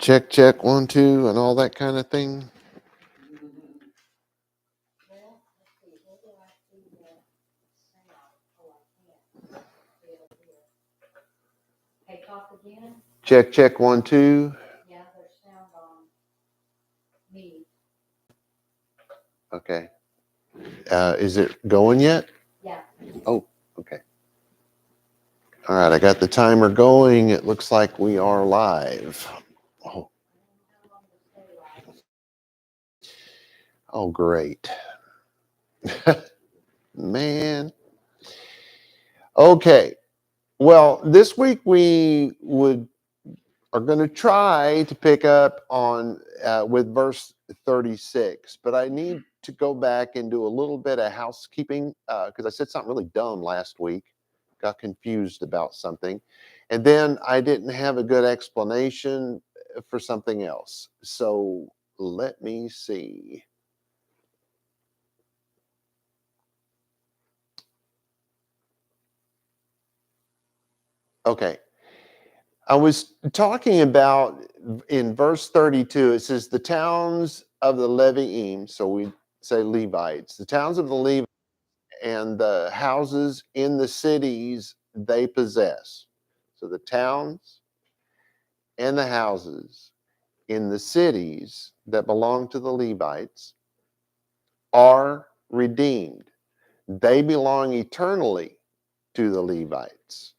Check, check, 1, 2, and all that kind of thing. Check, check, 1, 2. Okay. Is it going yet? Yeah. Oh, okay. All right, I got the timer going. It looks like we are live. Oh, great. Man. Okay. Well, this week we are going to try to pick up on with verse 36, but I need to go back and do a little bit of housekeeping because I said something really dumb last week, got confused about something, and then I didn't have a good explanation for something else. So let me see. Okay. I was talking about in verse 32, it says, the towns of the Leviim, so we say Levites, the towns of the Levites and the houses in the cities they possess. So the towns and the houses in the cities that belong to the Levites are redeemed. They belong eternally to the Levites.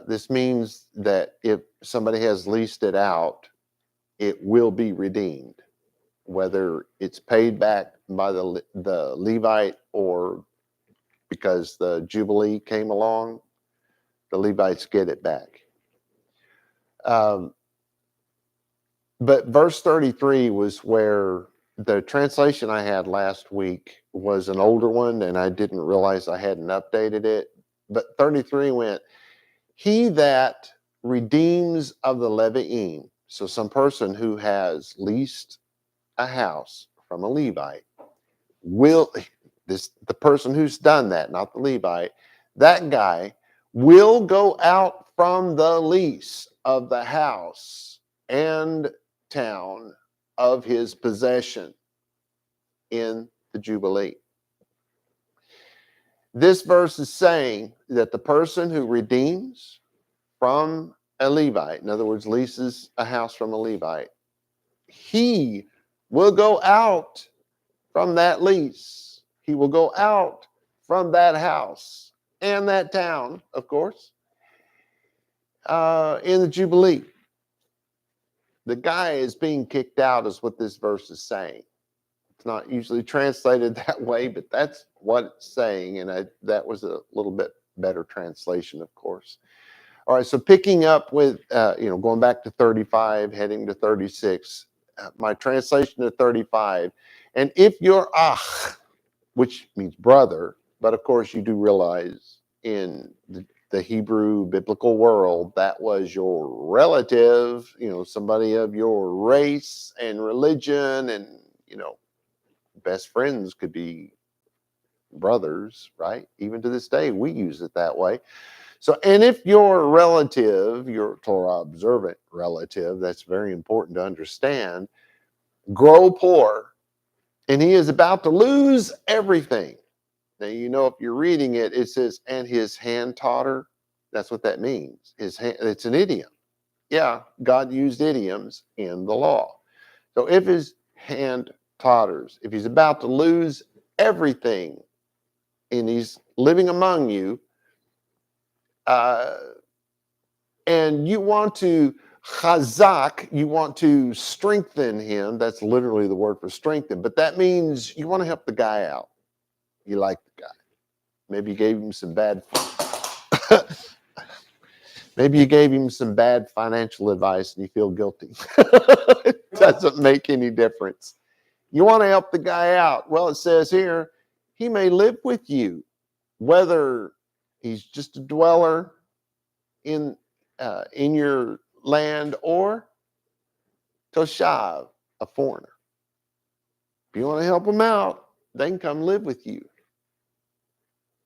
This means that if somebody has leased it out, it will be redeemed, whether it's paid back by the Levite or because the Jubilee came along, the Levites get it back. But verse 33 was where the translation I had last week was an older one, and I didn't realize I hadn't updated it. But 33 went, he that redeems of the Leviim. So some person who has leased a house from a Levite will, the person who's done that, not the Levite, that guy will go out from the lease of the house and town of his possession in the Jubilee. This verse is saying that the person who redeems from a Levite, in other words, leases a house from a Levite, he will go out from that lease. He will go out from that house and that town, of course, in the Jubilee. The guy is being kicked out, is what this verse is saying. It's not usually translated that way, but that's what it's saying. And that was a little bit better translation, of course. All right, so picking up with, going back to 35, heading to 36, my translation of 35. And if your ach, which means brother, but of course you do realize in the Hebrew biblical world, that was your relative, somebody of your race and religion, and, best friends could be brothers, right? Even to this day, we use it that way. So, and if your relative, your Torah observant relative, that's very important to understand, grow poor, and he is about to lose everything. Now, if you're reading it, it says, and his hand totter. That's what that means. His hand, it's an idiom. Yeah, God used idioms in the law. So if his hand totters, if he's about to lose everything and he's living among you, and you want to chazak, you want to strengthen him. That's literally the word for strengthen, but that means you want to help the guy out. You like the guy. Maybe you gave him some bad maybe you gave him some bad financial advice and you feel guilty. It doesn't make any difference. You want to help the guy out. Well, it says here, he may live with you, whether he's just a dweller in your land or toshav, a foreigner. If you want to help him out, they can come live with you.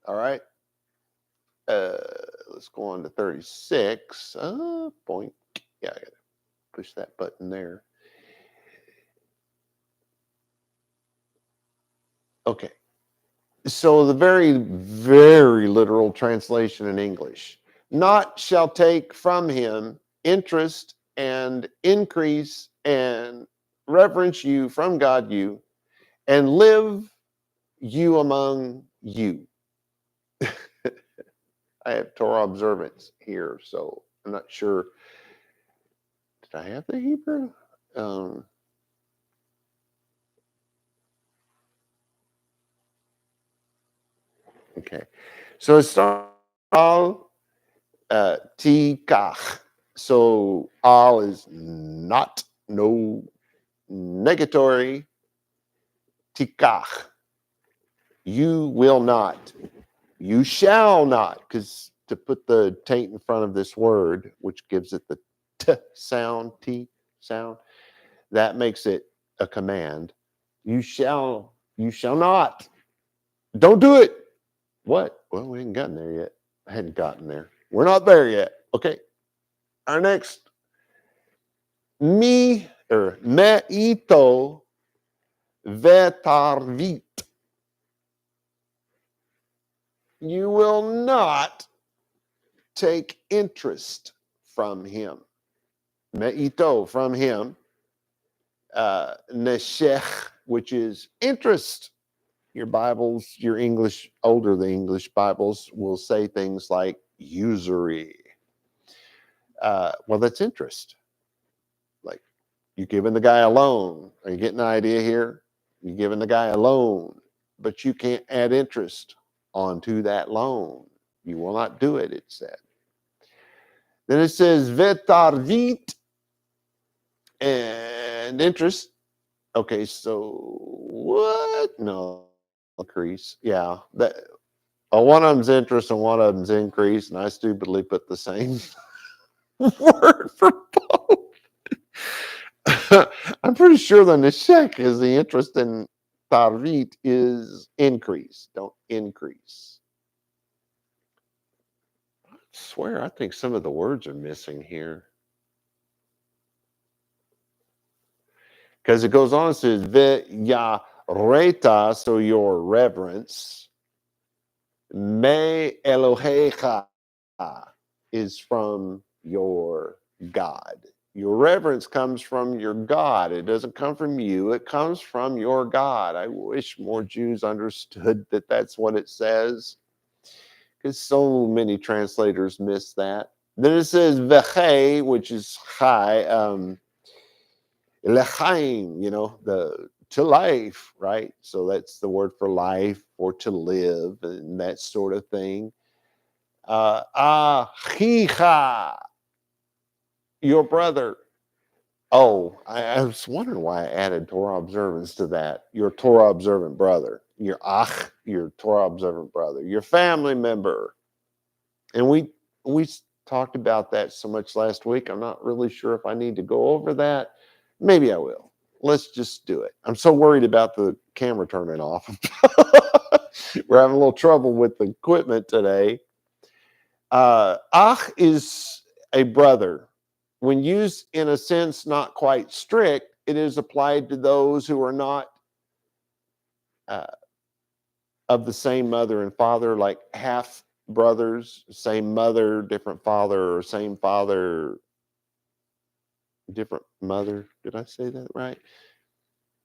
All right. Let's go on to 36. Point. Yeah, I got it. Push that button there. Okay. So the very, very literal translation in English, not shall take from him interest and increase and reverence you from God you and live you among you. I have Torah observance here, so I'm not sure. Did I have the Hebrew? Okay. So it's al tikach. So al is not, no, negatory. Tikach. You will not. You shall not. Because to put the taint in front of this word, which gives it the t sound, t sound, that makes it a command. You shall not. Don't do it. What? Well, we hadn't gotten there yet. I hadn't gotten there. We're not there yet. Okay. Our next meito vetarvit. You will not take interest from him. Meito, from him. Neshech, which is interest. Your Bibles, your English, older the English Bibles will say things like usury. Well, that's interest. Like, you're giving the guy a loan. Are you getting the idea here? You're giving the guy a loan, but you can't add interest onto that loan. You will not do it, it said. Then it says vetarvit and interest. Okay, so what? No, increase. Yeah, that. Oh, one of them's interest and one of them's increase, and I stupidly put the same word for both. I'm pretty sure the neshek is the interest in tarvit is increase. Don't increase. I swear, I think some of the words are missing here. Because it goes on and says, vaYiqra, so your reverence, me Elohecha is from your God. Your reverence comes from your God. It doesn't come from you. It comes from your God. I wish more Jews understood that that's what it says, because so many translators miss that. Then it says v'chei, which is chai, lechaim, the to life, right? So that's the word for life or to live and that sort of thing. Achicha, your brother. Oh, I was wondering why I added Torah observance to that. Your Torah observant brother, your your Torah observant brother, your family member. And we talked about that so much last week. I'm not really sure if I need to go over that. Maybe I will. Let's just do it. I'm so worried about the camera turning off. We're having a little trouble with the equipment today. Ach is a brother. When used in a sense not quite strict, it is applied to those who are not uh, of the same mother and father, like half brothers, same mother, different father, or same father, different mother. Did I say that right?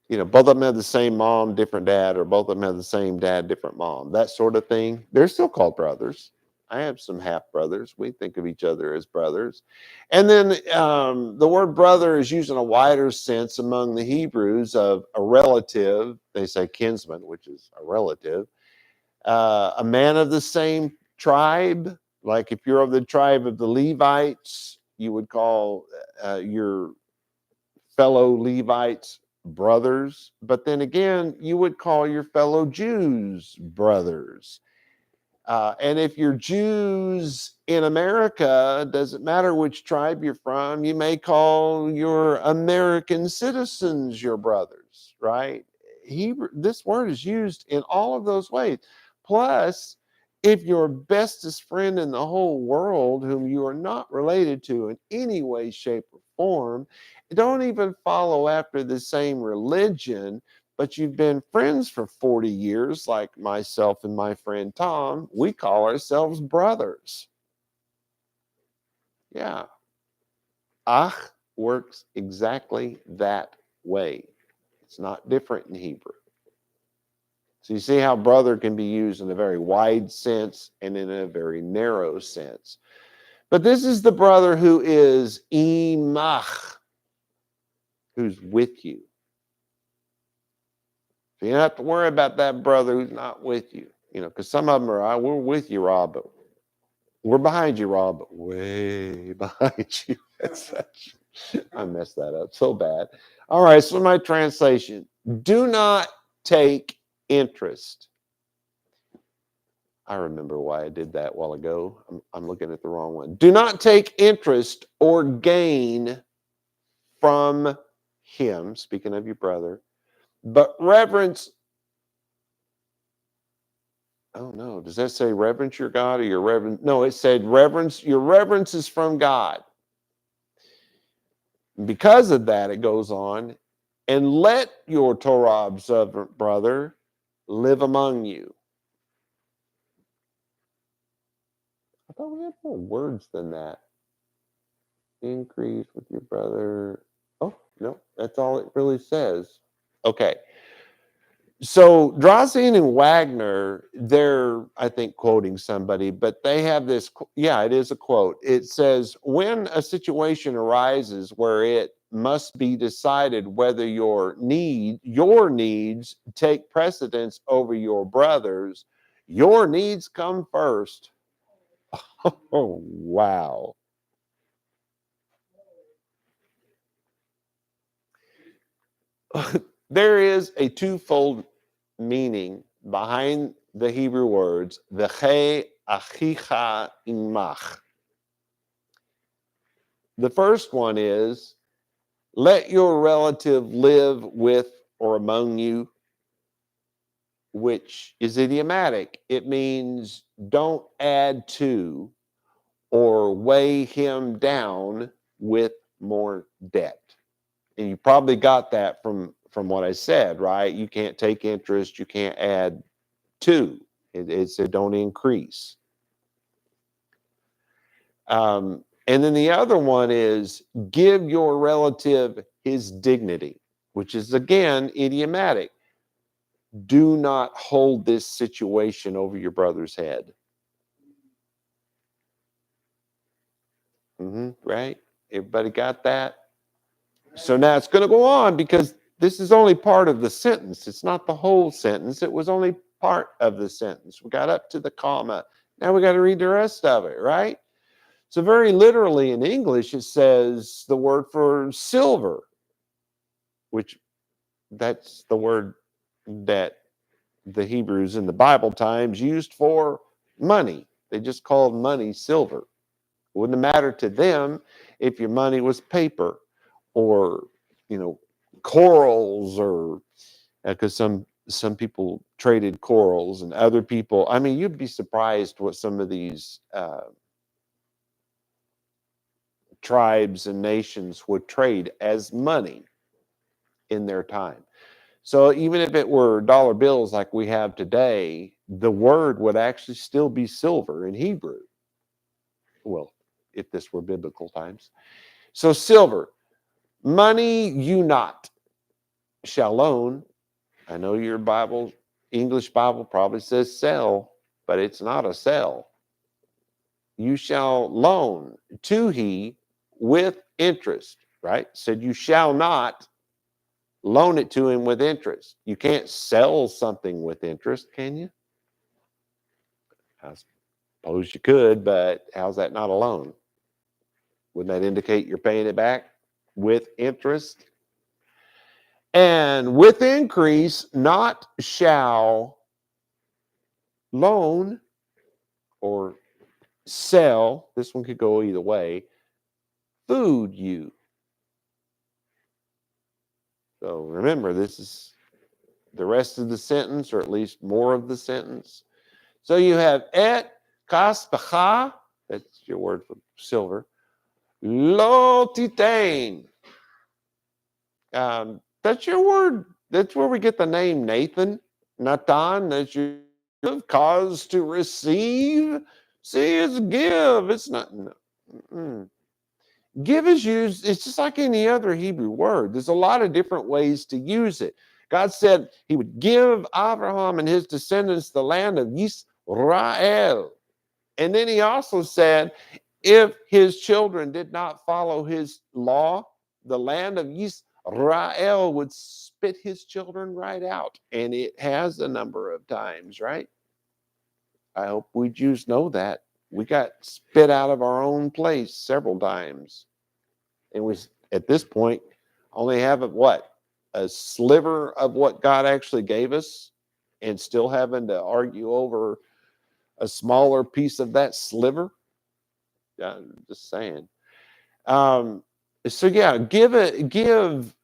Both of them have the same mom, different dad, or both of them have the same dad, different mom, that sort of thing. They're still called brothers. I have some half brothers. We think of each other as brothers. And then the word brother is used in a wider sense among the Hebrews of a relative. They say kinsman, which is a relative. A man of the same tribe. Like if you're of the tribe of the Levites, you would call your fellow Levites brothers, but then again, you would call your fellow Jews brothers. And if you're Jews in America, doesn't matter which tribe you're from, you may call your American citizens your brothers, right? This word is used in all of those ways. Plus, if your bestest friend in the whole world, whom you are not related to in any way, shape, or form, don't even follow after the same religion, but you've been friends for 40 years, like myself and my friend Tom. We call ourselves brothers. Yeah. Ach works exactly that way. It's not different in Hebrew. So you see how brother can be used in a very wide sense and in a very narrow sense. But this is the brother who is imach, who's with you. So you don't have to worry about that brother who's not with you. You know, because some of them are, we're with you, Rob, but we're behind you, Rob, but way behind you. I messed that up so bad. All right, so my translation. Do not take interest. I remember why I did that a while ago. I'm looking at the wrong one. Do not take interest or gain from him, speaking of your brother, but reverence. Oh no, does that say reverence your God or your reverence? No, it said reverence. Your reverence is from God. Because of that, it goes on, and let your Torah observant brother live among you. I thought we had more words than that. Increase with your brother. Oh, no, that's all it really says. Okay. So Drazen and Wagner, they're, I think, quoting somebody, but they have this, yeah, it is a quote. It says, when a situation arises where it must be decided whether your needs take precedence over your brothers, your needs come first. Oh, wow. There is a twofold meaning behind the Hebrew words, v'chei achicha imach. The first one is, let your relative live with or among you, which is idiomatic. It means don't add to or weigh him down with more debt. And you probably got that from what I said, right? You can't take interest, you can't add to. It said don't increase. And then the other one is give your relative his dignity, which is again idiomatic. Do not hold this situation over your brother's head. Right? Everybody got that? So now it's going to go on because this is only part of the sentence. It's not the whole sentence. It was only part of the sentence. We got up to the comma. Now we got to read the rest of it, right? So very literally in English, it says the word for silver, which that's the word that the Hebrews in the Bible times used for money. They just called money silver. It wouldn't matter to them if your money was paper or, corals, or because some people traded corals and other people. I mean, you'd be surprised what some of these tribes and nations would trade as money in their time. So even if it were dollar bills like we have today, the word would actually still be silver in Hebrew. Well, if this were biblical times. So silver, money you not shall loan. I know your Bible, English Bible probably says sell, but it's not a sell. You shall loan to he with interest, right? Said you shall not loan it to him with interest. You can't sell something with interest, can you? I suppose you could, but how's that not a loan? Wouldn't that indicate you're paying it back with interest? And with increase, not shall loan or sell, this one could go either way, food you. So remember, this is the rest of the sentence, or at least more of the sentence. So you have et kaspacha, that's your word for silver, Lo titain. That's your word. That's where we get the name Nathan. Natan, that's your cause to receive. See, it's give. It's not. Mm-mm. Give is used, it's just like any other Hebrew word. There's a lot of different ways to use it. God said he would give Abraham and his descendants the land of Yisrael. And then he also said, if his children did not follow his law, the land of Yisrael would spit his children right out. And it has a number of times, right? I hope we Jews know that. We got spit out of our own place several times. And we, at this point, only have a sliver of what God actually gave us, and still having to argue over a smaller piece of that sliver. Just saying. So yeah, give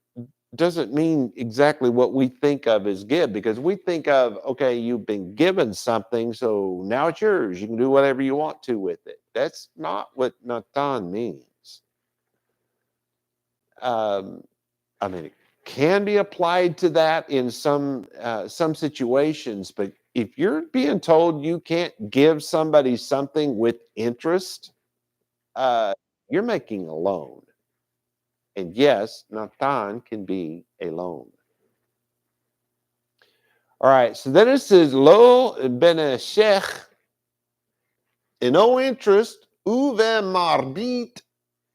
doesn't mean exactly what we think of as give, because we think of, okay, you've been given something, so now it's yours. You can do whatever you want to with it. That's not what Natan means. I mean, it can be applied to that in some situations, but if you're being told you can't give somebody something with interest, you're making a loan. And yes, Natan can be a loan. All right, so then it says, Lo beneshech, no interest, uve marbit,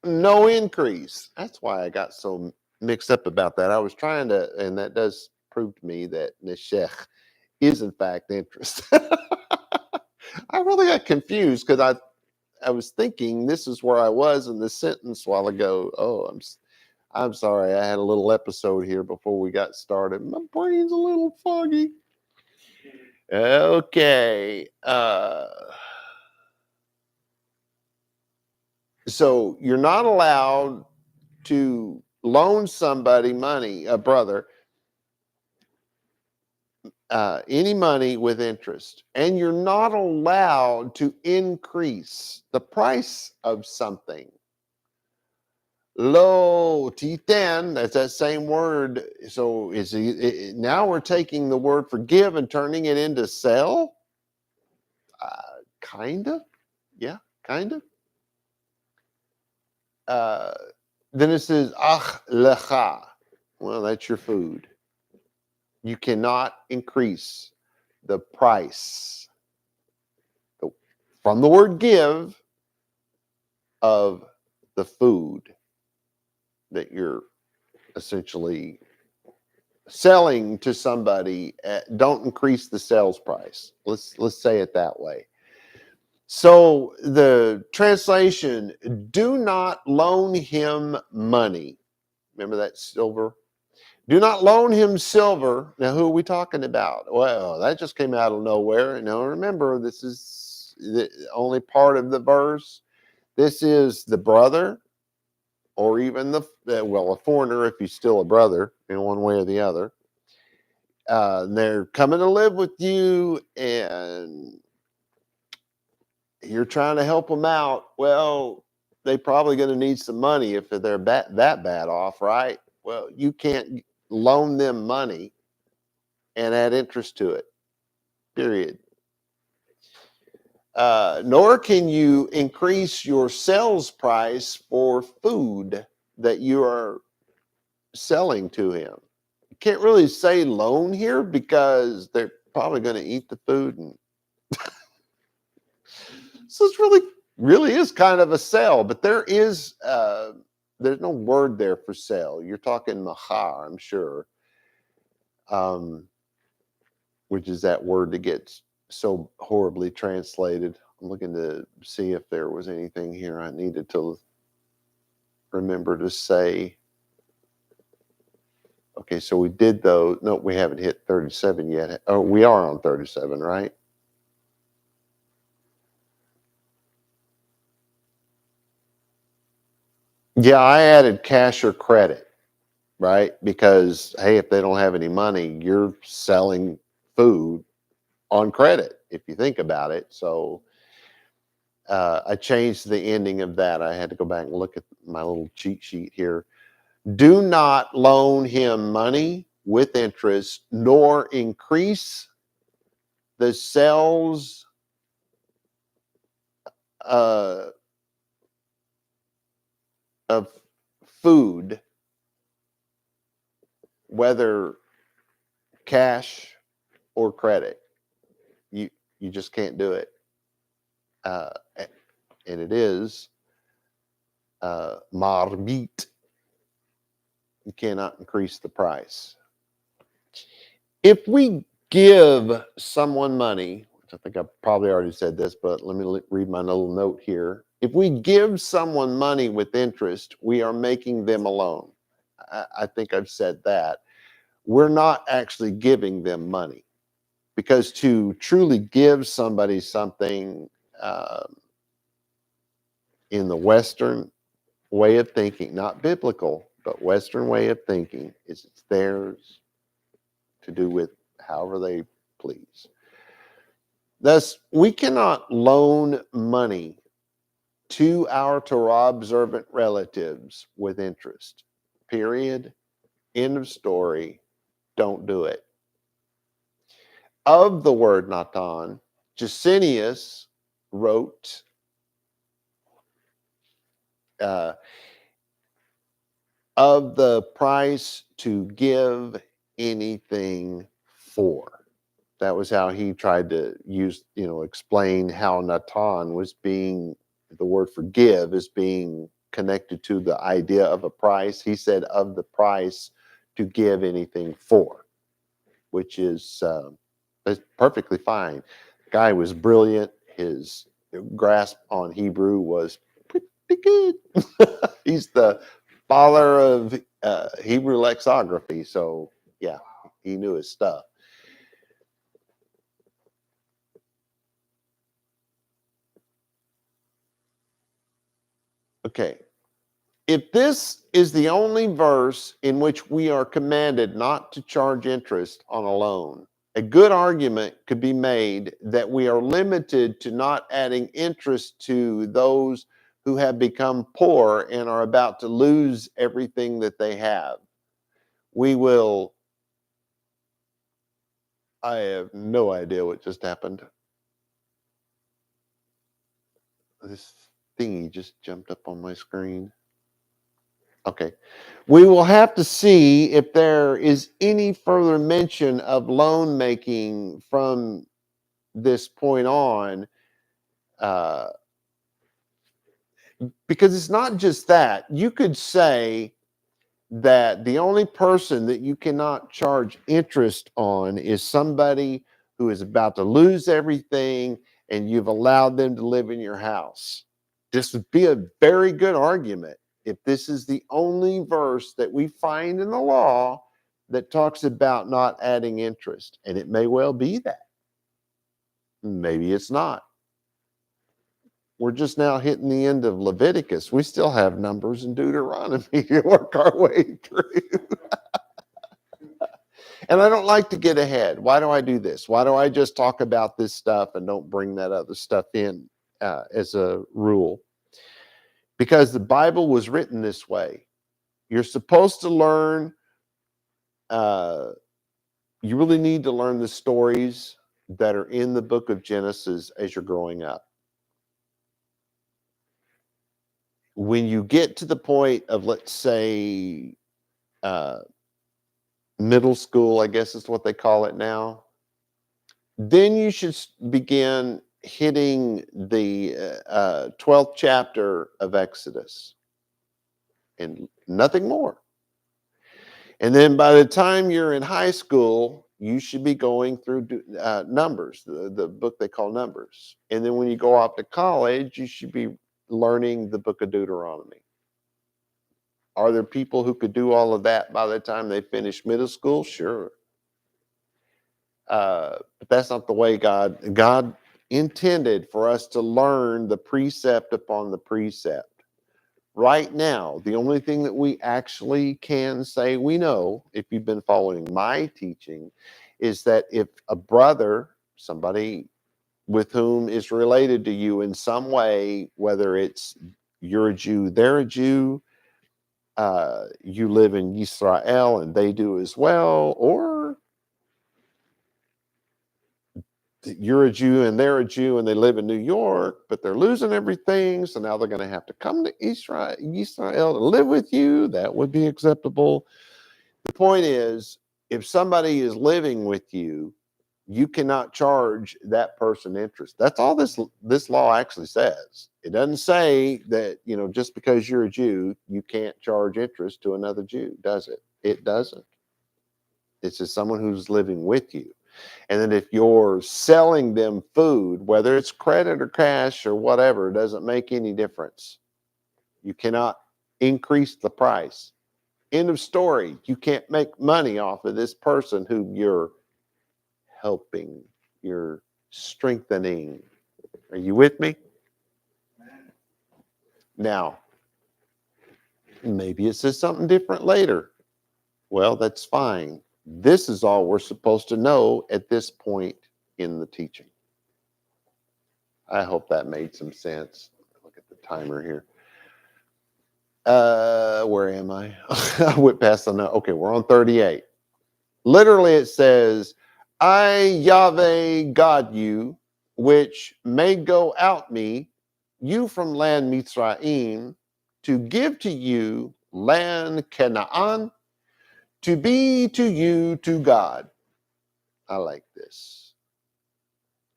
no increase. That's why I got so mixed up about that. I was trying to, and that does prove to me that neshech is in fact interest. I really got confused because I was thinking this is where I was in the sentence a while ago. Oh, I'm sorry. I had a little episode here before we got started. My brain's a little foggy. Okay. So you're not allowed to loan somebody money, a brother, any money with interest, and you're not allowed to increase the price of something. Lo titan, that's that same word. So now we're taking the word for give and turning it into sell? Kind of. Yeah, kind of. Then it says, ach lecha. Well, that's your food. You cannot increase the price from the word give of the food that you're essentially selling to somebody. Don't increase the sales price. Let's say it that way. So the translation, do not loan him money. Remember that silver? Do not loan him silver. Now, who are we talking about? Well, that just came out of nowhere. Now, remember, this is the only part of the verse. This is the brother, or even a foreigner, if he's still a brother in one way or the other. They're coming to live with you, and you're trying to help them out. Well, they're probably going to need some money if they're that bad off, right? Well, you can't loan them money and add interest to it, period. Nor can you increase your sales price for food that you are selling to him. You can't really say loan here because they're probably going to eat the food. And so it's really is kind of a sell, but there's no word there for sell. You're talking mahar, I'm sure, which is that word that gets so horribly translated. I'm looking to see if there was anything here I needed to remember to say. Okay, so we did those. No, we haven't hit 37 yet. Oh, we are on 37, right? Yeah, I added cash or credit, right? Because, hey, if they don't have any money, you're selling food on credit, if you think about it. So I changed the ending of that. I had to go back and look at my little cheat sheet here. Do not loan him money with interest, nor increase the sales of food, whether cash or credit. You just can't do it. And it is marbit. You cannot increase the price. If we give someone money, which I think I probably already said this, but let me read my little note here. If we give someone money with interest, we are making them a loan. I think I've said that. We're not actually giving them money, because to truly give somebody something in the Western way of thinking, not biblical, but Western way of thinking, is it's theirs to do with however they please. Thus, we cannot loan money to our Torah observant relatives with interest. Period. End of story. Don't do it. Of the word Natan, Jusinius wrote of the price to give anything for. That was how he tried to explain how Natan was being, the word for give is being connected to the idea of a price. He said of the price to give anything for, which is perfectly fine. The guy was brilliant. His grasp on Hebrew was pretty good. He's the father of Hebrew lexicography. So yeah, he knew his stuff. Okay. If this is the only verse in which we are commanded not to charge interest on a loan, a good argument could be made that we are limited to not adding interest to those who have become poor and are about to lose everything that they have. I have no idea what just happened. This thingy just jumped up on my screen. Okay. We will have to see if there is any further mention of loan making from this point on, because it's not just that. You could say that the only person that you cannot charge interest on is somebody who is about to lose everything and you've allowed them to live in your house. This would be a very good argument if this is the only verse that we find in the law that talks about not adding interest. And it may well be that. Maybe it's not. We're just now hitting the end of Leviticus. We still have Numbers and Deuteronomy to work our way through. And I don't like to get ahead. Why do I do this? Why do I just talk about this stuff and don't bring that other stuff in as a rule? Because the Bible was written this way. You're supposed to learn, you really need to learn the stories that are in the book of Genesis as you're growing up. When you get to the point of, let's say, middle school, I guess is what they call it now, then you should begin hitting the 12th chapter of Exodus and nothing more. And then by the time you're in high school, you should be going through Numbers, the book they call Numbers. And then when you go off to college, you should be learning the book of Deuteronomy. Are there people who could do all of that by the time they finish middle school? Sure. But that's not the way God intended for us to learn the precept upon the precept. Right now, the only thing that we actually can say we know, if you've been following my teaching, is that if a brother, somebody with whom is related to you in some way, whether it's you're a Jew, they're a Jew, you live in Israel and they do as well, or you're a Jew and they're a Jew and they live in New York, but they're losing everything. So now they're going to have to come to Israel to live with you. That would be acceptable. The point is, if somebody is living with you, you cannot charge that person interest. That's all this law actually says. It doesn't say that, just because you're a Jew, you can't charge interest to another Jew, does it? It doesn't. It's just someone who's living with you. And then if you're selling them food, whether it's credit or cash or whatever, it doesn't make any difference. You cannot increase the price. End of story. You can't make money off of this person who you're helping, you're strengthening. Are you with me? Now, maybe it says something different later. Well, that's fine. This is all we're supposed to know at this point in the teaching. I hope that made some sense. Look at the timer here. Where am I? I went past the note. Okay, we're on 38. Literally, it says, I, Yahweh, God you, which made go out me, you from land Mitzrayim, to give to you land Canaan, to be to you to God. I like this.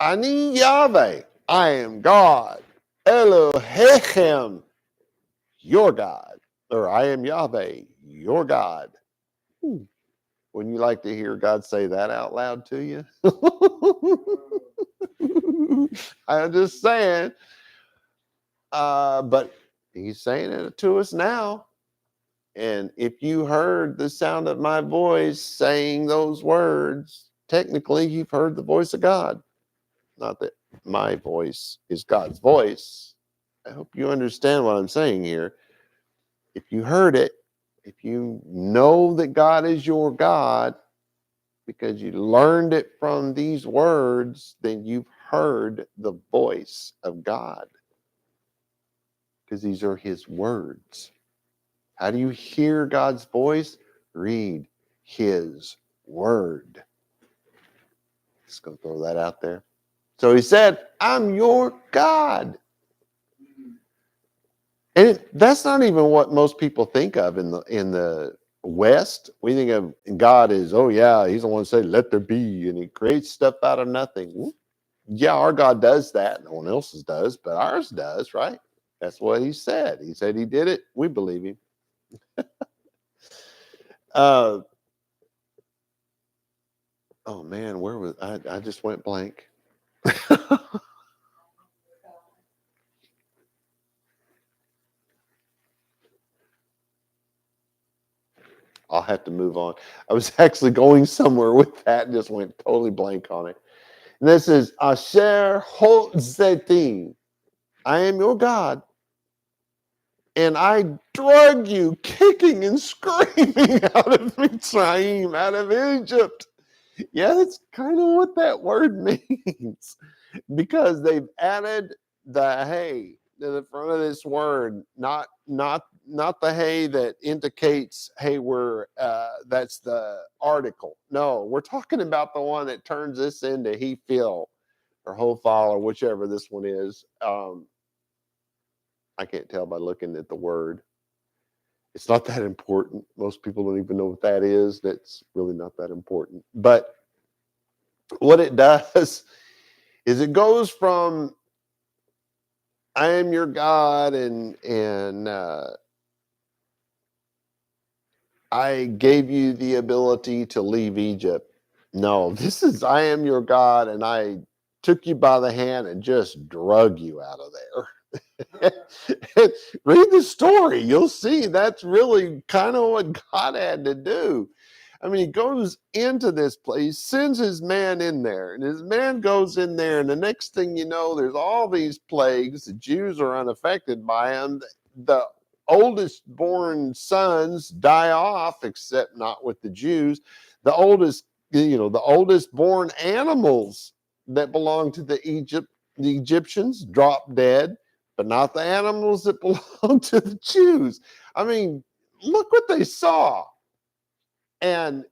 Ani Yahweh, I am God. Elohechem, your God. Or I am Yahweh, your God. Wouldn't you like to hear God say that out loud to you? I'm just saying. But he's saying it to us now. And if you heard the sound of my voice saying those words, technically you've heard the voice of God. Not that my voice is God's voice. I hope you understand what I'm saying here. If you heard it, if you know that God is your God, because you learned it from these words, then you've heard the voice of God. Because these are his words. How do you hear God's voice? Read his word. Just going to throw that out there. So he said, I'm your God. And that's not even what most people think of in the West. We think of God as, oh yeah, he's the one who said, let there be, and he creates stuff out of nothing. Yeah, our God does that. No one else's does, but ours does, right? That's what he said. He said he did it. We believe him. Oh man, where was I just went blank. I'll have to move on. I was actually going somewhere with that and just went totally blank on it. And this is Asher Hotzetim. I am your God. And I drug you kicking and screaming out of Mitzrayim, out of Egypt. Yeah, that's kind of what that word means. Because they've added the hey to the front of this word, not the hey that indicates, hey, we're that's the article. No, we're talking about the one that turns this into he, Phil, or Hophal, or whichever this one is. I can't tell by looking at the word. It's not that important. Most people don't even know what that is. That's really not that important. But what it does is it goes from I am your God and I gave you the ability to leave Egypt. No, this is I am your God and I took you by the hand and just drug you out of there. Read the story. You'll see that's really kind of what God had to do. I mean, he goes into this place, sends his man in there, and his man goes in there, and the next thing you know, there's all these plagues. The Jews are unaffected by them. The oldest born sons die off, except not with the Jews. The oldest born animals that belonged to the Egyptians dropped dead, but not the animals that belonged to the Jews. I mean, look what they saw. And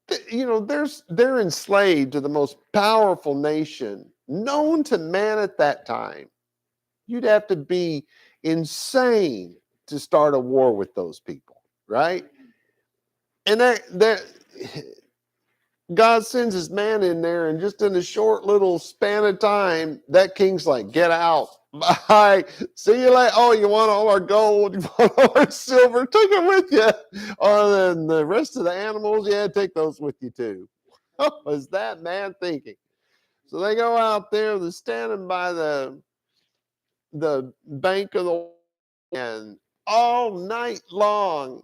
they're enslaved to the most powerful nation known to man at that time. You'd have to be insane to start a war with those people, right? And that God sends his man in there, and just in a short little span of time, that king's like, get out. Bye. See you later. Oh, you want all our gold? You want all our silver? Take it with you. Oh, and the rest of the animals, yeah, take those with you too. What was that man thinking? So they go out there, they're standing by the bank of the, and all night long,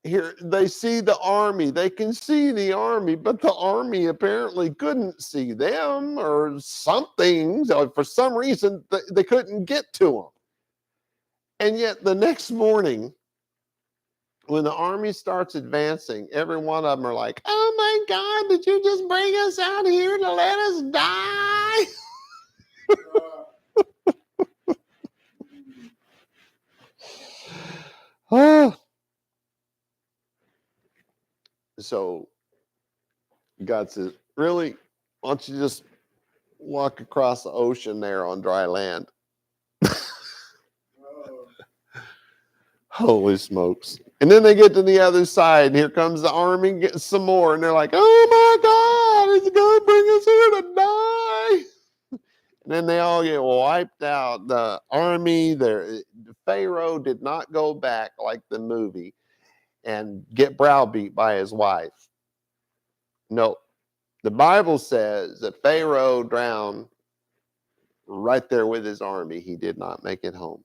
here they see the army. They can see the army, but the army apparently couldn't see them, or something. So for some reason, they couldn't get to them. And yet the next morning, when the army starts advancing, every one of them are like, oh my God, did you just bring us out here to let us die? Oh. So God says, really? Why don't you just walk across the ocean there on dry land? Holy smokes. And then they get to the other side, and here comes the army getting some more, and they're like, oh my God, is it going to bring us here to die? And then they all get wiped out. The army, the Pharaoh did not go back like the movie and get browbeat by his wife. No, the Bible says that Pharaoh drowned right there with his army. He did not make it home.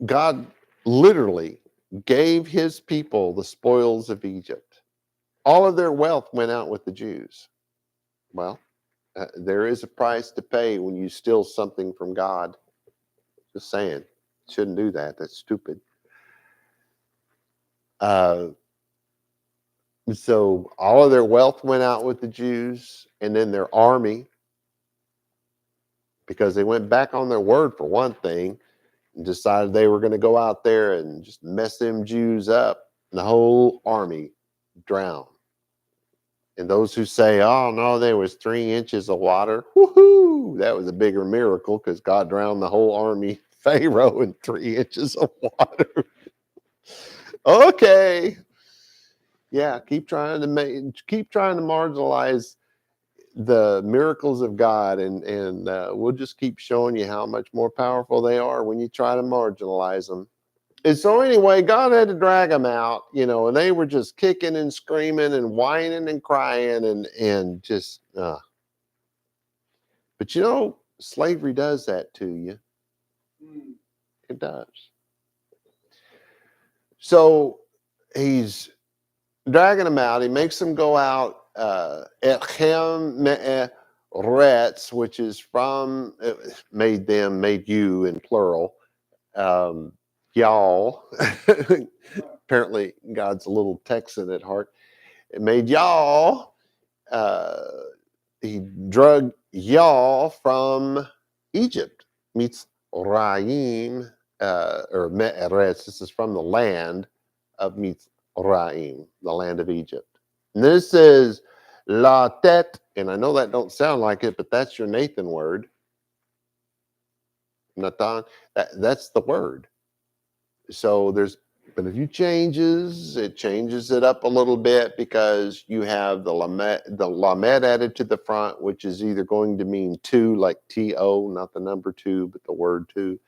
God literally gave his people the spoils of Egypt. All of their wealth went out with the Jews. Well, there is a price to pay when you steal something from God. Just saying. Shouldn't do that. That's stupid. So all of their wealth went out with the Jews, and then their army, because they went back on their word for one thing, and decided they were going to go out there and just mess them Jews up. And the whole army drowned. And those who say, oh, no, there was 3 inches of water, woohoo, that was a bigger miracle because God drowned the whole army, Pharaoh, in 3 inches of water. Okay. Yeah, keep trying to marginalize the miracles of God, and we'll just keep showing you how much more powerful they are when you try to marginalize them. And so anyway, God had to drag them out, and they were just kicking and screaming and whining and crying and just, but slavery does that to you. It does. So he's dragging them out. He makes them go out Etchem Me'eretz, which is from, made you in plural, y'all. Apparently God's a little Texan at heart. It made y'all. He drug y'all from Egypt. Meets Raim, or Me'eretz. This is from the land of Mitzrayim, the land of Egypt. And this is La Tet, and I know that don't sound like it, but that's your Nathan word. Nathan, that's the word. So but if you it changes it up a little bit, because you have the lamed added to the front, which is either going to mean two, like T-O, not the number 2, but the word 2,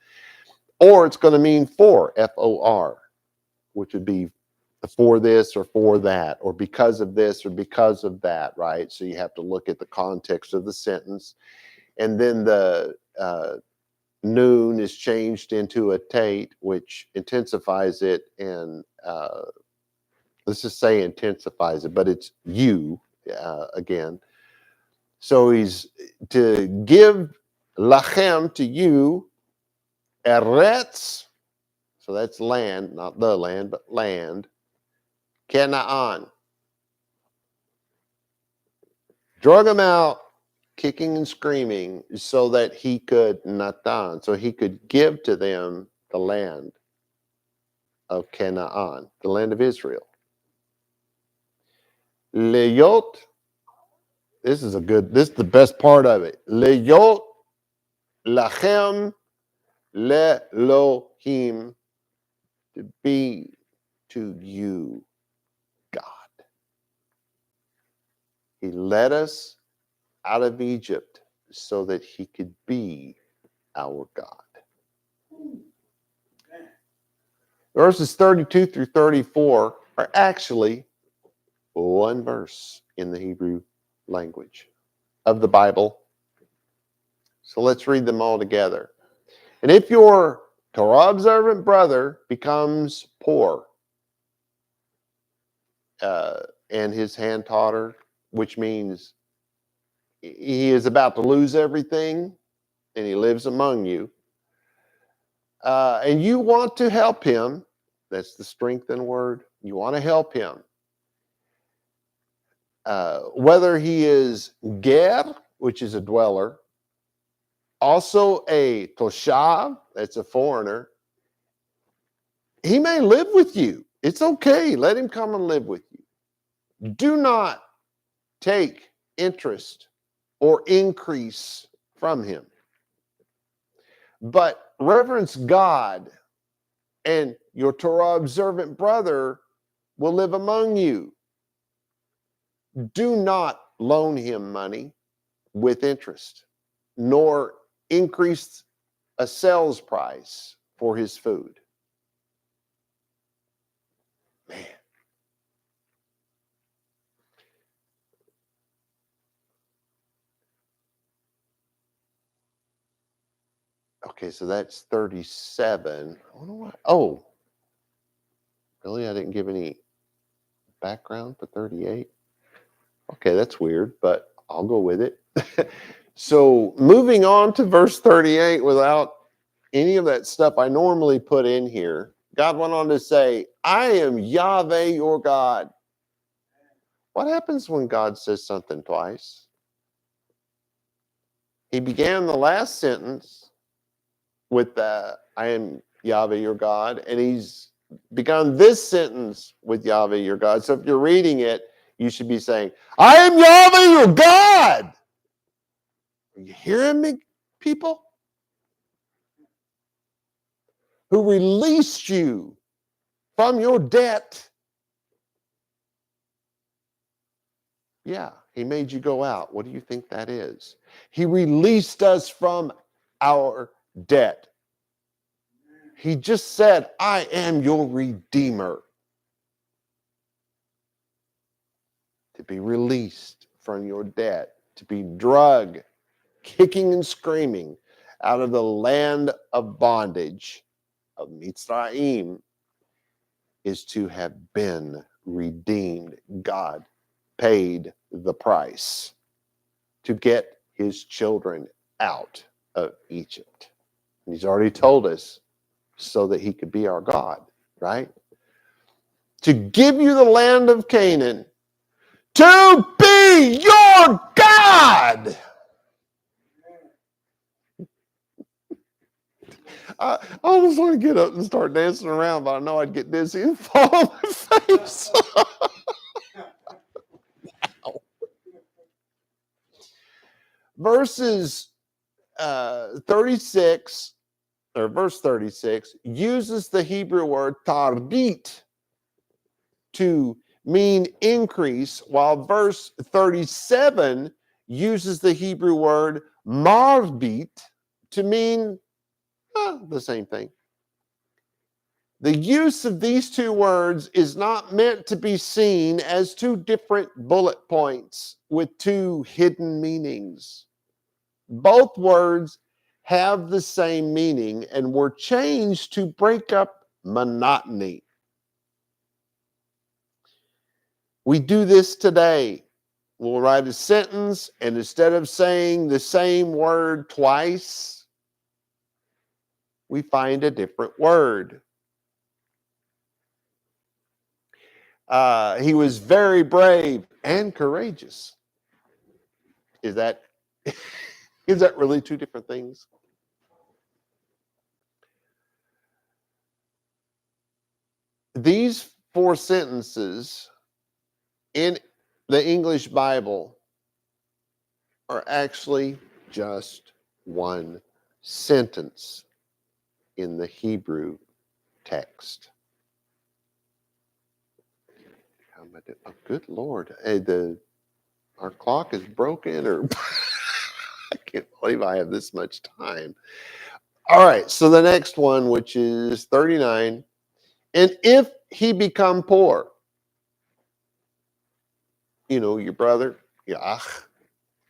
or it's going to mean for, F-O-R, which would be for this or for that, or because of this or because of that, right? So you have to look at the context of the sentence. And then the noon is changed into a tate, which intensifies it, and let's just say intensifies it, but it's you again. So he's to give lachem to you, eretz, so that's land, not the land, but land, Canaan. drug them out, kicking and screaming, so that he could natan, so he could give to them the land of Canaan, the land of Israel. Leyot, this is the best part of it. Leyot lachem lelohim, to be to you God. He led us out of Egypt so that he could be our God. Verses 32 through 34 are actually one verse in the Hebrew language of the Bible. So let's read them all together. And if your Torah observant brother becomes poor and his hand totter, which means he is about to lose everything and he lives among you, and you want to help him, that's the strengthened word, you want to help him. Whether he is ger, which is a dweller, also a toshav, that's a foreigner, he may live with you. It's okay. Let him come and live with you. Do not take interest or increase from him, but reverence God, and your Torah observant brother will live among you. Do not loan him money with interest, nor increase a sales price for his food. Man. Okay, so that's 37. I wonder why. Oh, really? I didn't give any background for 38? Okay, that's weird, but I'll go with it. So moving on to verse 38 without any of that stuff I normally put in here, God went on to say, I am Yahweh your God. What happens when God says something twice? He began the last sentence with I am Yahweh your God, and he's begun this sentence with Yahweh your God. So if you're reading it, you should be saying, I am Yahweh your God. Are you hearing me, people? Who released you from your debt. Yeah, he made you go out. What do you think that is? He released us from our debt. He just said, I am your redeemer. To be released from your debt, to be dragged, kicking and screaming out of the land of bondage of Mitzrayim, is to have been redeemed. God paid the price to get his children out of Egypt. And he's already told us so that he could be our God, right? To give you the land of Canaan, to be your God. I almost want to get up and start dancing around, but I know I'd get dizzy and fall on my face. Wow. Verses 36, or verse 36, uses the Hebrew word tarbit to mean increase, while verse 37 uses the Hebrew word marbit to mean the same thing. The use of these two words is not meant to be seen as two different bullet points with two hidden meanings. Both words have the same meaning and were changed to break up monotony. We do this today. We'll write a sentence, and instead of saying the same word twice, we find a different word. He was very brave and courageous. Is that is that really two different things? These four sentences in the English Bible are actually just one sentence in the Hebrew text. How am I doing? Oh, good Lord. Hey, our clock is broken, or I can't believe I have this much time. All right, so the next one, which is 39. And if he become poor, your brother, your ach,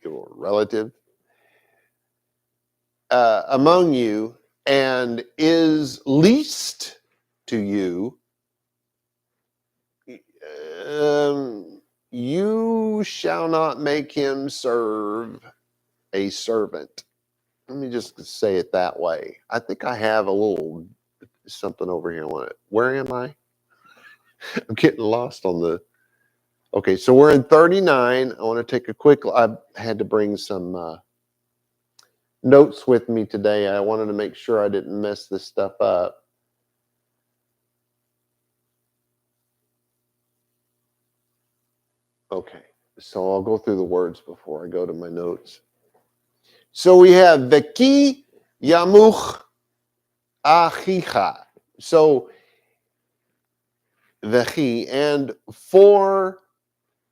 your relative, among you, and is least to you, you shall not make him serve a servant. Let me just say it that way. I think I have a little something over here on it. Where am I? I'm getting lost on the. Okay, so we're in 39. I want to take a quick. I had to bring some notes with me today. I wanted to make sure I didn't mess this stuff up. Okay, so I'll go through the words before I go to my notes. So we have Veki Yamuch Achicha. So Vechi, and for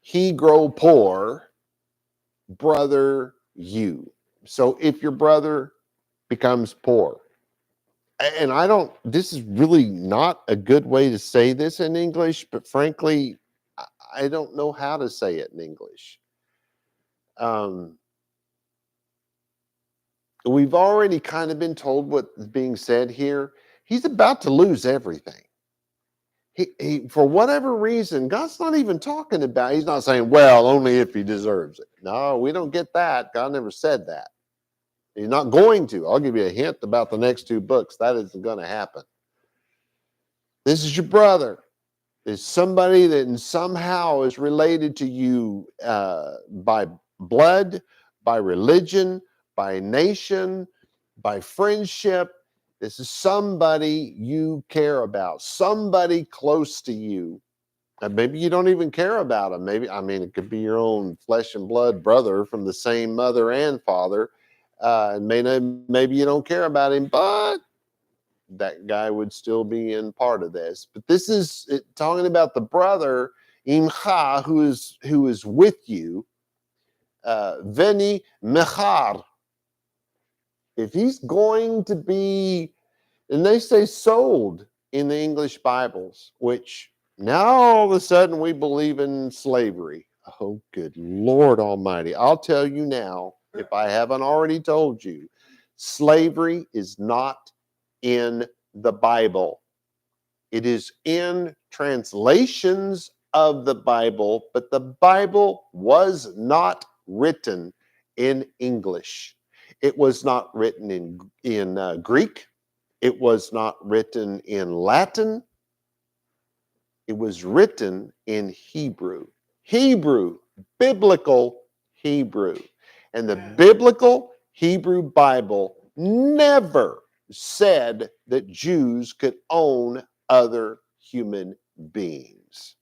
he grow poor, brother you. So if your brother becomes poor, and this is really not a good way to say this in English, but frankly, I don't know how to say it in English. We've already kind of been told what's being said here. He's about to lose everything. He, for whatever reason, God's not even talking about, he's not saying, well, only if he deserves it. No, we don't get that. God never said that. He's not going to. I'll give you a hint about the next two books. That isn't going to happen. This is your brother. Is somebody that somehow is related to you by blood, by religion, by nation, by friendship. This is somebody you care about, somebody close to you. And maybe you don't even care about him. It could be your own flesh and blood brother from the same mother and father. Maybe you don't care about him, but that guy would still be in part of this. But this is talking about the brother Imcha, who is with you. Veni Mechar. If he's going to be, and they say sold in the English Bibles, which now all of a sudden we believe in slavery. Oh, good Lord Almighty. I'll tell you now, if I haven't already told you, slavery is not in the Bible. It is in translations of the Bible, but the Bible was not written in English. It was not written in Greek. It was not written in Latin. It was written in Hebrew. Hebrew, biblical Hebrew. And the biblical Hebrew Bible never said that Jews could own other human beings.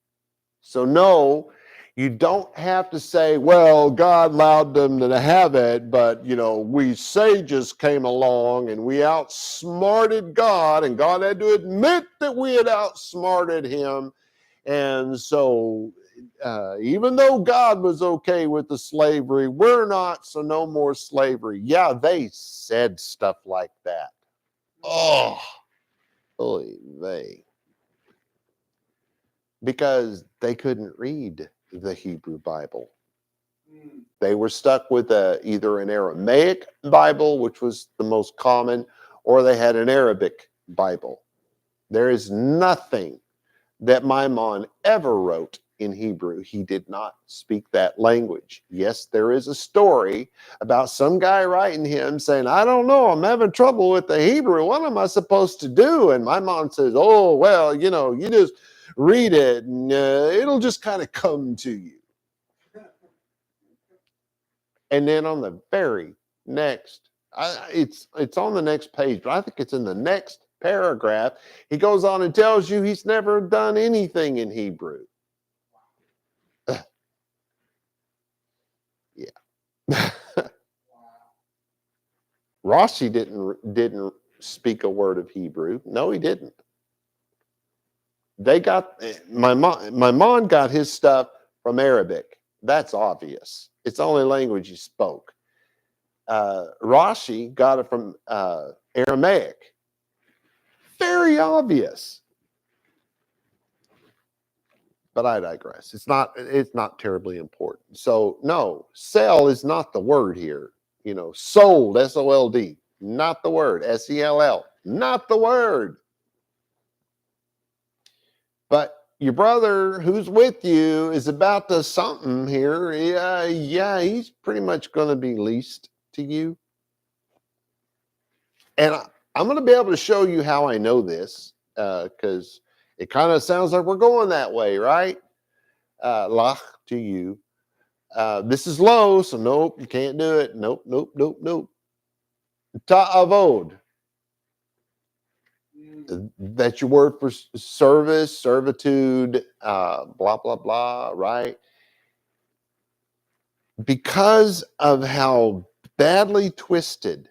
So no, you don't have to say, well, God allowed them to have it, but, we sages came along and we outsmarted God, and God had to admit that we had outsmarted him. And so even though God was okay with the slavery, we're not, so no more slavery. Yeah, they said stuff like that. Oh, they. Because they couldn't read the Hebrew Bible. They were stuck with either an Aramaic Bible, which was the most common, or they had an Arabic Bible. There is nothing that Maimon ever wrote in Hebrew. He did not speak that language. Yes, there is a story about some guy writing him saying, I don't know, I'm having trouble with the Hebrew. What am I supposed to do? And Maimon says, oh, well, you just read it and it'll just kind of come to you. And then on the very next, it's on the next page, but I think it's in the next paragraph. He goes on and tells you he's never done anything in Hebrew. Yeah. Rashi didn't speak a word of Hebrew. No, he didn't. They got my mom got his stuff from Arabic. That's obvious. It's the only language he spoke. Rashi got it from Aramaic. Very obvious. But I digress. It's not terribly important. So no, sell is not the word here. Sold, S-O-L-D, not the word. S-E-L-L, not the word. But your brother who's with you is about to something here. Yeah, he's pretty much going to be leased to you. And I'm going to be able to show you how I know this, because it kind of sounds like we're going that way, right? Lach to you. This is low, so nope, you can't do it. Nope. Ta'avod. That's your word for service, servitude, blah, blah, blah, right? Because of how badly twisted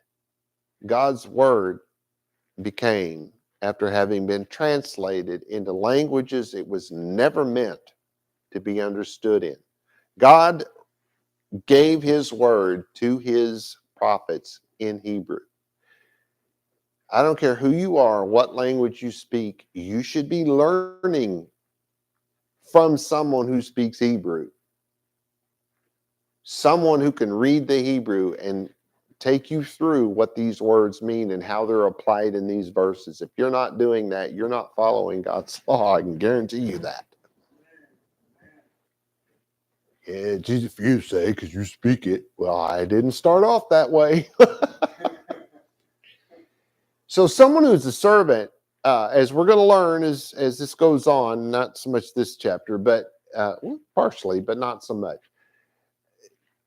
God's word became after having been translated into languages it was never meant to be understood in. God gave his word to his prophets in Hebrew. I don't care who you are, what language you speak, you should be learning from someone who speaks Hebrew. Someone who can read the Hebrew and take you through what these words mean and how they're applied in these verses. If you're not doing that, you're not following God's law. I can guarantee you that. Yeah, Jesus, if you say, because you speak it. Well, I didn't start off that way. So someone who's a servant, as we're going to learn as this goes on, not so much this chapter, but partially, but not so much.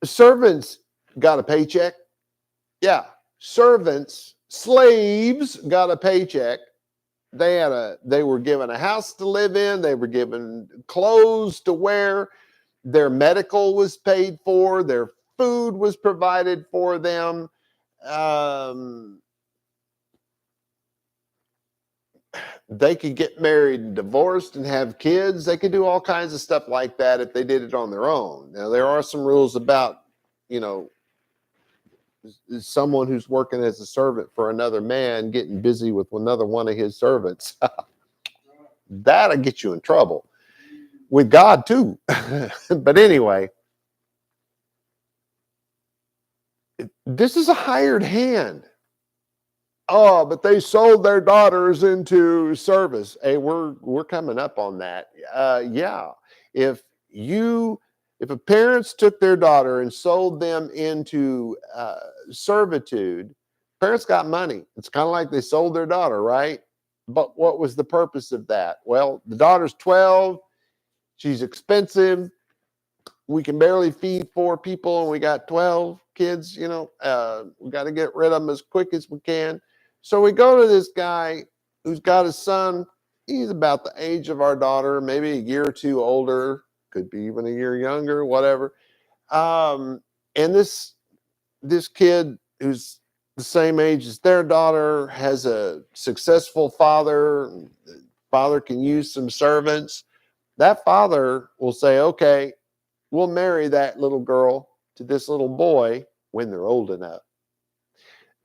Servants got a paycheck. Yeah, servants, slaves got a paycheck. They were given a house to live in. They were given clothes to wear. Their medical was paid for. Their food was provided for them. They could get married and divorced and have kids. They could do all kinds of stuff like that if they did it on their own. Now, there are some rules about, someone who's working as a servant for another man getting busy with another one of his servants. That'll get you in trouble with God too. But anyway, this is a hired hand. Oh, but they sold their daughters into service. Hey, we're coming up on that. Yeah, if parents took their daughter and sold them into servitude, parents got money. It's kind of like they sold their daughter, right? But what was the purpose of that? Well, the daughter's 12. She's expensive. We can barely feed 4 people, and we got 12 kids. We got to get rid of them as quick as we can. So we go to this guy who's got a son. He's about the age of our daughter, maybe a year or 2 older, could be even a year younger, whatever. And this kid who's the same age as their daughter has a successful father. The father can use some servants. That father will say, okay, we'll marry that little girl to this little boy when they're old enough.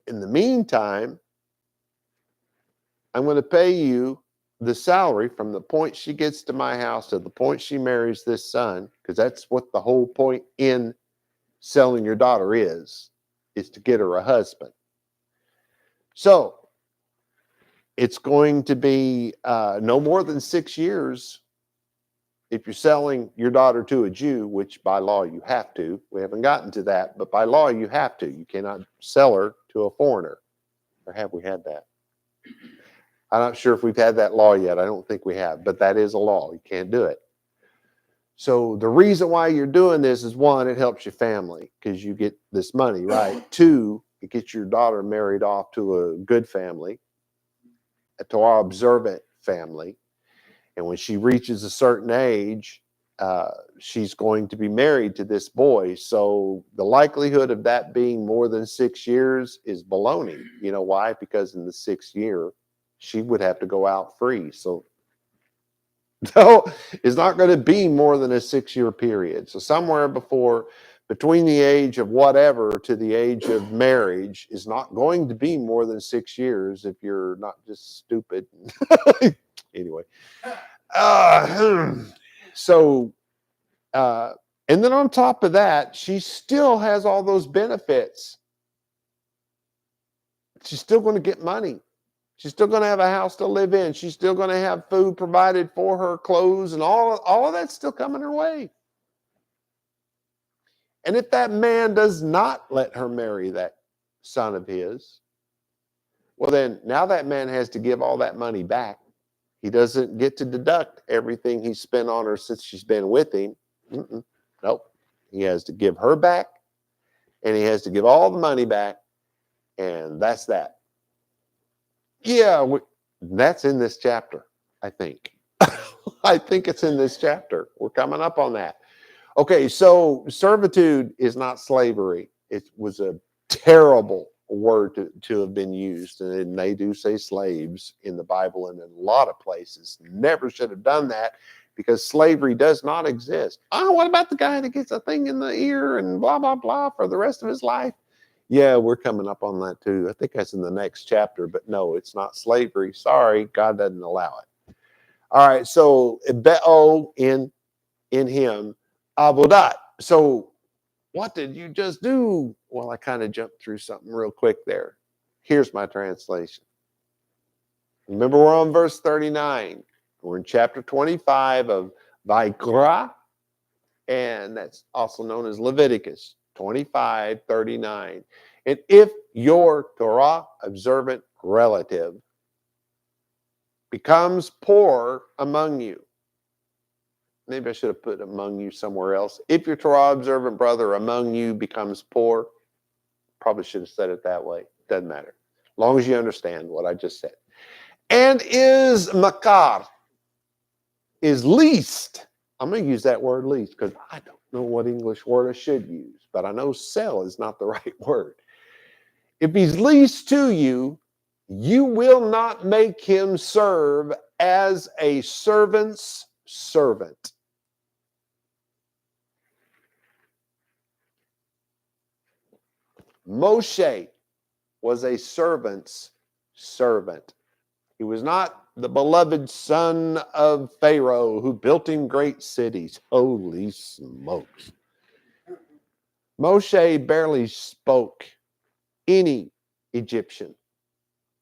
In the meantime, I'm going to pay you the salary from the point she gets to my house to the point she marries this son, because that's what the whole point in selling your daughter is to get her a husband. So it's going to be no more than 6 years if you're selling your daughter to a Jew, which by law you have to. We haven't gotten to that, but by law you have to. You cannot sell her to a foreigner. Or have we had that? I'm not sure if we've had that law yet. I don't think we have, but that is a law. You can't do it. So the reason why you're doing this is, one, it helps your family because you get this money, right? Two, it gets your daughter married off to a good family, a Torah observant family. And when she reaches a certain age, she's going to be married to this boy. So the likelihood of that being more than 6 years is baloney. You know why? Because in the 6th year, she would have to go out free. So no, it's not going to be more than a 6-year period. So somewhere between the age of whatever to the age of marriage is not going to be more than 6 years if you're not just stupid. Anyway. So, and then on top of that, she still has all those benefits. She's still going to get money. She's still going to have a house to live in. She's still going to have food provided for her, clothes, and all of that's still coming her way. And if that man does not let her marry that son of his, well, then now that man has to give all that money back. He doesn't get to deduct everything he spent on her since she's been with him. Nope. He has to give her back, and he has to give all the money back, and that's that. Yeah, that's in this chapter, I think. I think it's in this chapter. We're coming up on that. Okay, so servitude is not slavery. It was a terrible word to have been used, and they do say slaves in the Bible and in a lot of places. Never should have done that because slavery does not exist. Oh, what about the guy that gets a thing in the ear and blah, blah, blah for the rest of his life? Yeah, we're coming up on that too. I think that's in the next chapter, but no, it's not slavery. Sorry, God doesn't allow it. All right, so Be'o in him, Avodat. So what did you just do? Well, I kind of jumped through something real quick there. Here's my translation. Remember, we're on verse 39. We're in chapter 25 of vaYiqra, and that's also known as Leviticus 25:39. And if your Torah observant relative becomes poor among you, maybe I should have put among you somewhere else. If your Torah observant brother among you becomes poor, probably should have said it that way. Doesn't matter. As long as you understand what I just said. And is makar, is least. I'm going to use that word least because I don't know what English word I should use, but I know sell is not the right word. If he's least to you, you will not make him serve as a servant's servant. Moshe was a servant's servant. He was not the beloved son of Pharaoh who built him great cities. Holy smokes. Moshe barely spoke any Egyptian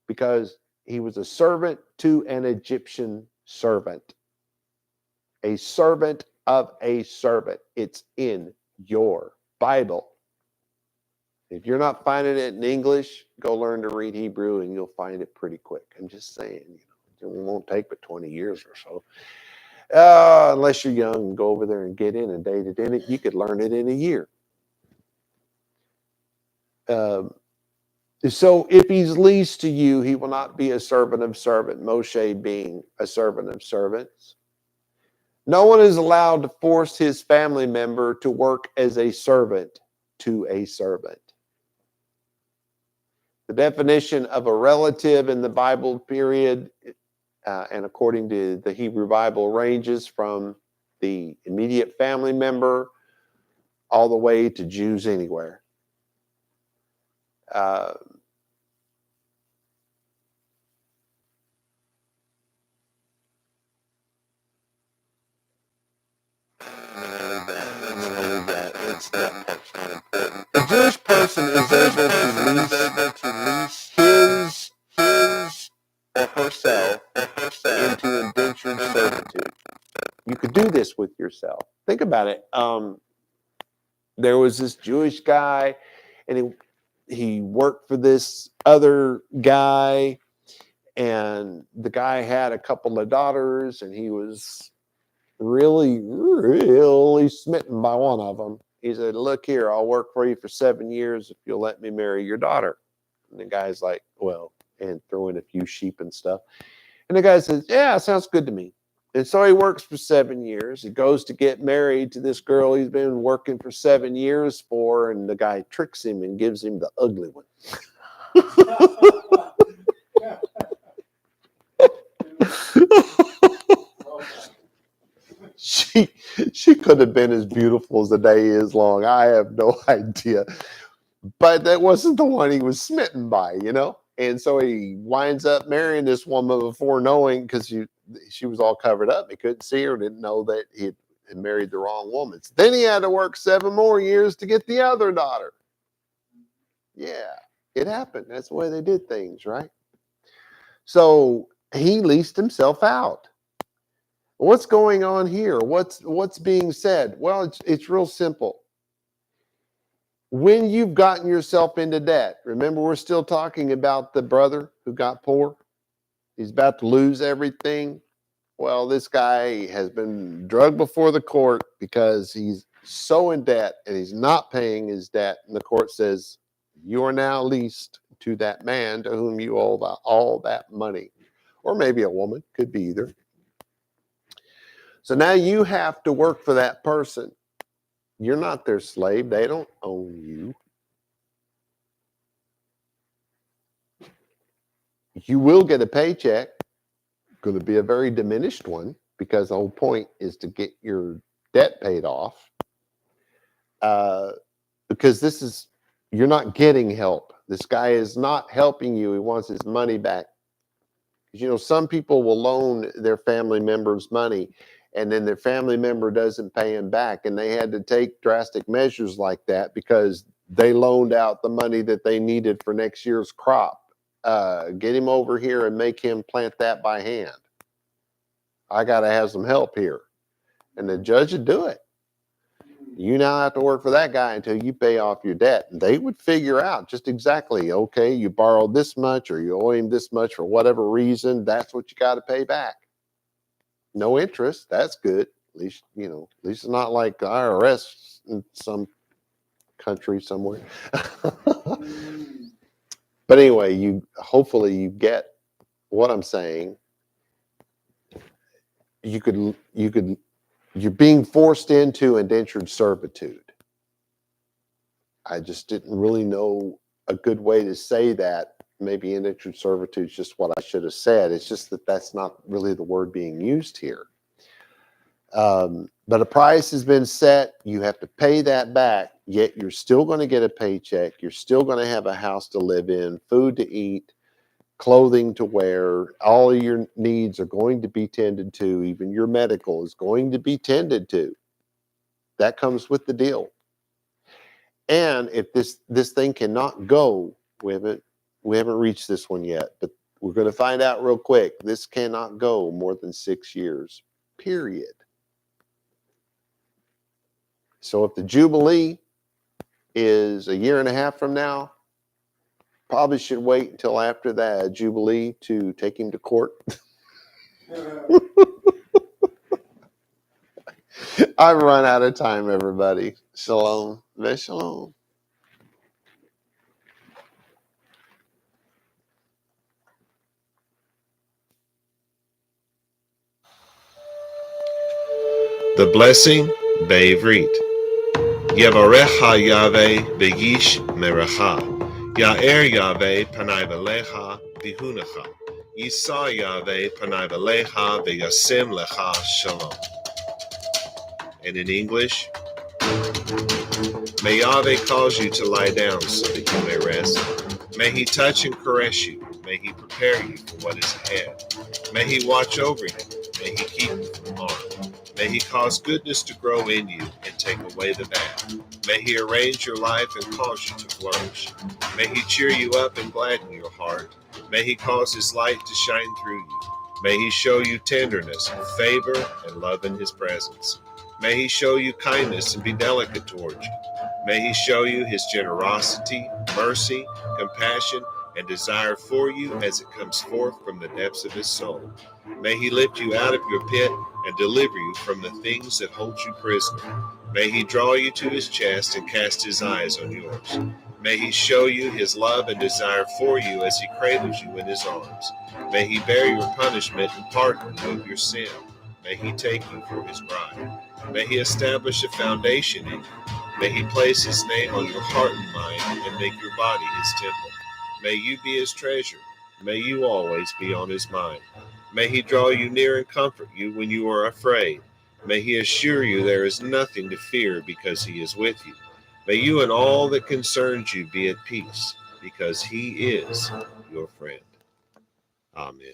because he was a servant to an Egyptian servant. A servant of a servant. It's in your Bible. If you're not finding it in English, go learn to read Hebrew and you'll find it pretty quick. I'm just saying, it won't take but 20 years or so. Unless you're young and go over there and get inundated in it, you could learn it in a year. So if he's least to you, he will not be a servant of servant, Moshe being a servant of servants. No one is allowed to force his family member to work as a servant to a servant. The definition of a relative in the Bible period, and according to the Hebrew Bible, ranges from the immediate family member all the way to Jews anywhere. A Jewish person is able to lease his or herself into indentured servitude. You could do this with yourself. Think about it. There was this Jewish guy, and he worked for this other guy, and the guy had a couple of daughters, and he was really, really smitten by one of them. He said, look here, I'll work for you for 7 years if you'll let me marry your daughter. And the guy's like, well, and throw in a few sheep and stuff. And the guy says, yeah, sounds good to me. And so he works for 7 years. He goes to get married to this girl he's been working for 7 years for. And the guy tricks him and gives him the ugly one. She could have been as beautiful as the day is long. I have no idea. But that wasn't the one he was smitten by, you know? And so he winds up marrying this woman before knowing, because she was all covered up. He couldn't see her, didn't know that he had married the wrong woman. So then he had to work 7 more years to get the other daughter. Yeah, it happened. That's the way they did things, right? So he leased himself out. What's going on here? What's being said? Well, it's real simple. When you've gotten yourself into debt, remember we're still talking about the brother who got poor. He's about to lose everything. Well, this guy has been drugged before the court because he's so in debt and he's not paying his debt. And the court says, you are now leased to that man to whom you owe all that money. Or maybe a woman, could be either. So now you have to work for that person. You're not their slave. They don't own you. You will get a paycheck. Going to be a very diminished one because the whole point is to get your debt paid off. Because you're not getting help. This guy is not helping you. He wants his money back. You know, some people will loan their family members money and then their family member doesn't pay him back. And they had to take drastic measures like that because they loaned out the money that they needed for next year's crop. Get him over here and make him plant that by hand. I got to have some help here. And the judge would do it. You now have to work for that guy until you pay off your debt. And they would figure out just exactly, okay, you borrowed this much or you owe him this much for whatever reason. That's what you got to pay back. No interest. That's good. At least, you know, at least it's not like the IRS in some country somewhere. But anyway, hopefully you get what I'm saying. You're being forced into indentured servitude. I just didn't really know a good way to say that. Maybe indentured servitude is just what I should have said. It's just that that's not really the word being used here. But a price has been set. You have to pay that back, yet you're still going to get a paycheck. You're still going to have a house to live in, food to eat, clothing to wear. All of your needs are going to be tended to. Even your medical is going to be tended to. That comes with the deal. And if this thing cannot go, we haven't reached this one yet, but we're going to find out real quick. This cannot go more than 6 years, period. So if the Jubilee is a year and a half from now, probably should wait until after that Jubilee to take him to court. I've run out of time, everybody. Shalom. Shalom. The blessing, vaYiqra. Yevarecha Yahweh v'yish merecha. Ya'er Yahweh panai v'lecha v'hunecha. Yisa Yahweh panai v'lecha v'yasim lecha shalom. And in English, may Yahweh cause you to lie down so that you may rest. May he touch and caress you. May he prepare you for what is ahead. May he watch over you. May he keep you from harm. May he cause goodness to grow in you and take away the bad. May he arrange your life and cause you to flourish. May he cheer you up and gladden your heart. May he cause his light to shine through you. May he show you tenderness, favor, and love in his presence. May he show you kindness and be delicate towards you. May he show you his generosity, mercy, compassion, and desire for you as it comes forth from the depths of his soul. May he lift you out of your pit and deliver you from the things that hold you prisoner. May he draw you to his chest and cast his eyes on yours. May he show you his love and desire for you as he cradles you in his arms. May he bear your punishment and pardon you of your sin. May he take you for his bride. May he establish a foundation in you. May he place his name on your heart and mind and make your body his temple. May you be his treasure. May you always be on his mind. May he draw you near and comfort you when you are afraid. May he assure you there is nothing to fear because he is with you. May you and all that concerns you be at peace because he is your friend. Amen.